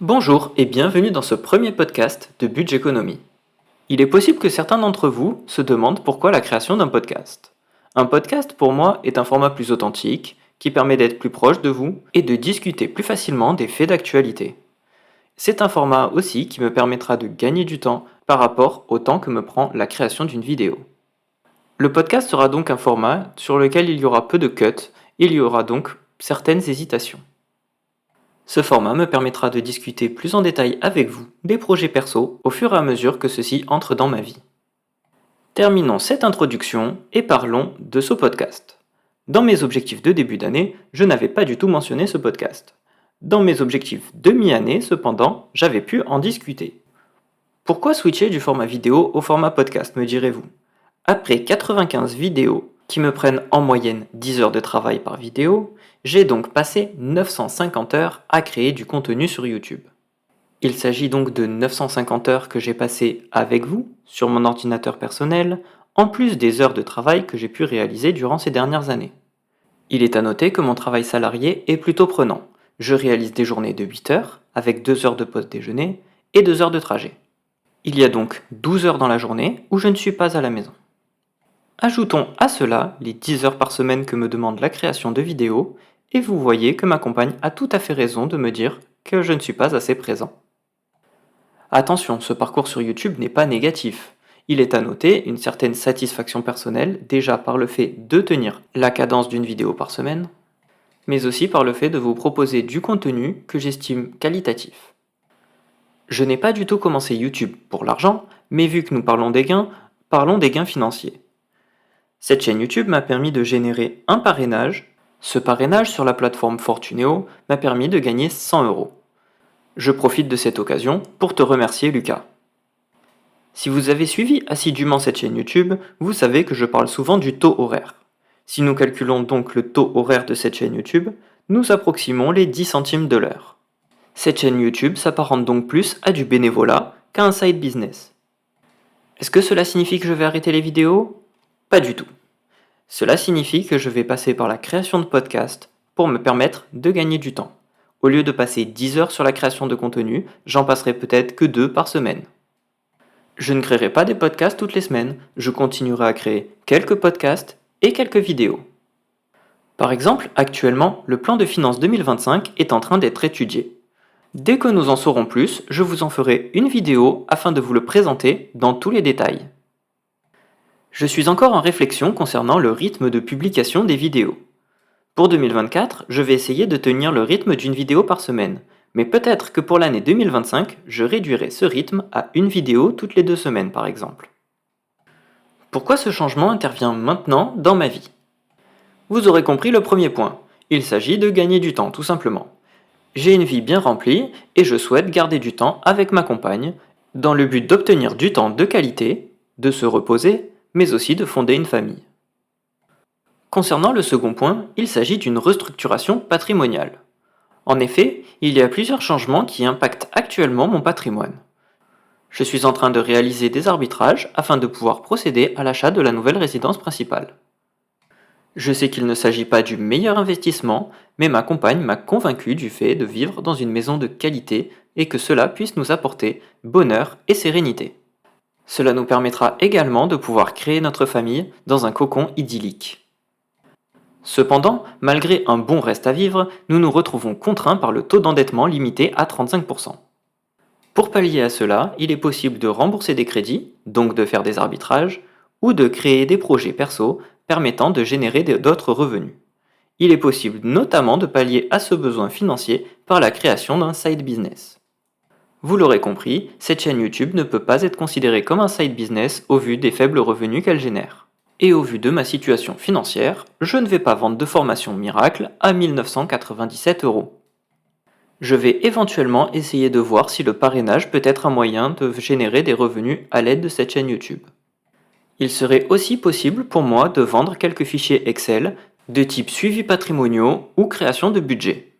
Bonjour et bienvenue dans ce premier podcast de Budgeconomie. Il est possible que certains d'entre vous se demandent pourquoi la création d'un podcast. Un podcast pour moi est un format plus authentique qui permet d'être plus proche de vous et de discuter plus facilement des faits d'actualité. C'est un format aussi qui me permettra de gagner du temps par rapport au temps que me prend la création d'une vidéo. Le podcast sera donc un format sur lequel il y aura peu de cuts, il y aura donc certaines hésitations. Ce format me permettra de discuter plus en détail avec vous des projets perso au fur et à mesure que ceux-ci entrent dans ma vie. Terminons cette introduction et parlons de ce podcast. Dans mes objectifs de début d'année, je n'avais pas du tout mentionné ce podcast. Dans mes objectifs de mi-année, cependant, j'avais pu en discuter. Pourquoi switcher du format vidéo au format podcast, me direz-vous? Après 95 vidéos qui me prennent en moyenne 10 heures de travail par vidéo, j'ai donc passé 950 heures à créer du contenu sur YouTube. Il s'agit donc de 950 heures que j'ai passées avec vous, sur mon ordinateur personnel, en plus des heures de travail que j'ai pu réaliser durant ces dernières années. Il est à noter que mon travail salarié est plutôt prenant. Je réalise des journées de 8 heures, avec 2 heures de pause déjeuner et 2 heures de trajet. Il y a donc 12 heures dans la journée où je ne suis pas à la maison. Ajoutons à cela les 10 heures par semaine que me demande la création de vidéos, et vous voyez que ma compagne a tout à fait raison de me dire que je ne suis pas assez présent. Attention, ce parcours sur YouTube n'est pas négatif. Il est à noter une certaine satisfaction personnelle déjà par le fait de tenir la cadence d'une vidéo par semaine, mais aussi par le fait de vous proposer du contenu que j'estime qualitatif. Je n'ai pas du tout commencé YouTube pour l'argent, mais vu que nous parlons des gains financiers. Cette chaîne YouTube m'a permis de générer un parrainage. Ce parrainage sur la plateforme Fortuneo m'a permis de gagner 100 euros. Je profite de cette occasion pour te remercier, Lucas. Si vous avez suivi assidûment cette chaîne YouTube, vous savez que je parle souvent du taux horaire. Si nous calculons donc le taux horaire de cette chaîne YouTube, nous approximons les 10 centimes de l'heure. Cette chaîne YouTube s'apparente donc plus à du bénévolat qu'à un side business. Est-ce que cela signifie que je vais arrêter les vidéos ? Pas du tout. Cela signifie que je vais passer par la création de podcasts pour me permettre de gagner du temps. Au lieu de passer 10 heures sur la création de contenu, j'en passerai peut-être que 2 par semaine. Je ne créerai pas des podcasts toutes les semaines, je continuerai à créer quelques podcasts et quelques vidéos. Par exemple, actuellement, le plan de finances 2025 est en train d'être étudié. Dès que nous en saurons plus, je vous en ferai une vidéo afin de vous le présenter dans tous les détails. Je suis encore en réflexion concernant le rythme de publication des vidéos. Pour 2024, je vais essayer de tenir le rythme d'une vidéo par semaine, mais peut-être que pour l'année 2025, je réduirai ce rythme à une vidéo toutes les 2 semaines par exemple. Pourquoi ce changement intervient maintenant dans ma vie? Vous aurez compris le premier point, il s'agit de gagner du temps tout simplement. J'ai une vie bien remplie et je souhaite garder du temps avec ma compagne, dans le but d'obtenir du temps de qualité, de se reposer, mais aussi de fonder une famille. Concernant le second point, il s'agit d'une restructuration patrimoniale. En effet, il y a plusieurs changements qui impactent actuellement mon patrimoine. Je suis en train de réaliser des arbitrages afin de pouvoir procéder à l'achat de la nouvelle résidence principale. Je sais qu'il ne s'agit pas du meilleur investissement, mais ma compagne m'a convaincu du fait de vivre dans une maison de qualité et que cela puisse nous apporter bonheur et sérénité. Cela nous permettra également de pouvoir créer notre famille dans un cocon idyllique. Cependant, malgré un bon reste à vivre, nous nous retrouvons contraints par le taux d'endettement limité à 35%. Pour pallier à cela, il est possible de rembourser des crédits, donc de faire des arbitrages, ou de créer des projets perso permettant de générer d'autres revenus. Il est possible notamment de pallier à ce besoin financier par la création d'un side business. Vous l'aurez compris, cette chaîne YouTube ne peut pas être considérée comme un side business au vu des faibles revenus qu'elle génère. Et au vu de ma situation financière, je ne vais pas vendre de formation miracle à 1997 euros. Je vais éventuellement essayer de voir si le parrainage peut être un moyen de générer des revenus à l'aide de cette chaîne YouTube. Il serait aussi possible pour moi de vendre quelques fichiers Excel de type suivi patrimoniaux ou création de budget.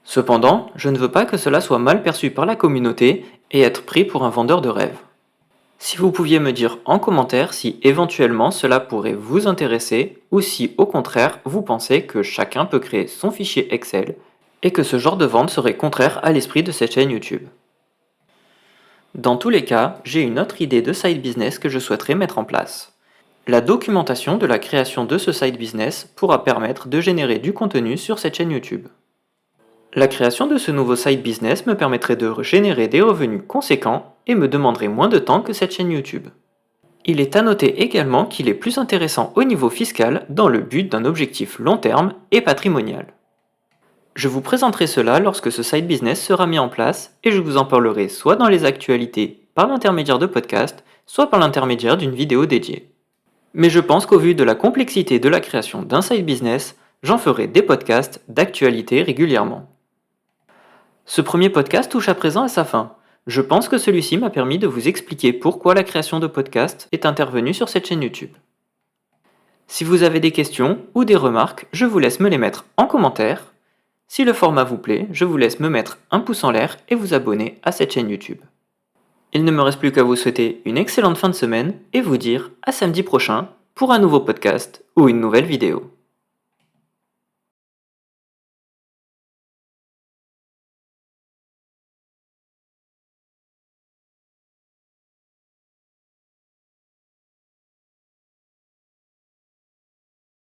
Cependant, je ne veux pas que cela soit mal perçu par la communauté et être pris pour un vendeur de rêves. Si vous pouviez me dire en commentaire si éventuellement cela pourrait vous intéresser ou si au contraire vous pensez que chacun peut créer son fichier Excel et que ce genre de vente serait contraire à l'esprit de cette chaîne YouTube. Dans tous les cas, j'ai une autre idée de side business que je souhaiterais mettre en place. La documentation de la création de ce side business pourra permettre de générer du contenu sur cette chaîne YouTube. La création de ce nouveau side business me permettrait de générer des revenus conséquents et me demanderait moins de temps que cette chaîne YouTube. Il est à noter également qu'il est plus intéressant au niveau fiscal dans le but d'un objectif long terme et patrimonial. Je vous présenterai cela lorsque ce side business sera mis en place et je vous en parlerai soit dans les actualités par l'intermédiaire de podcasts, soit par l'intermédiaire d'une vidéo dédiée. Mais je pense qu'au vu de la complexité de la création d'un side business, j'en ferai des podcasts d'actualité régulièrement. Ce premier podcast touche à présent à sa fin. Je pense que celui-ci m'a permis de vous expliquer pourquoi la création de podcasts est intervenue sur cette chaîne YouTube. Si vous avez des questions ou des remarques, je vous laisse me les mettre en commentaire. Si le format vous plaît, je vous laisse me mettre un pouce en l'air et vous abonner à cette chaîne YouTube. Il ne me reste plus qu'à vous souhaiter une excellente fin de semaine et vous dire à samedi prochain pour un nouveau podcast ou une nouvelle vidéo.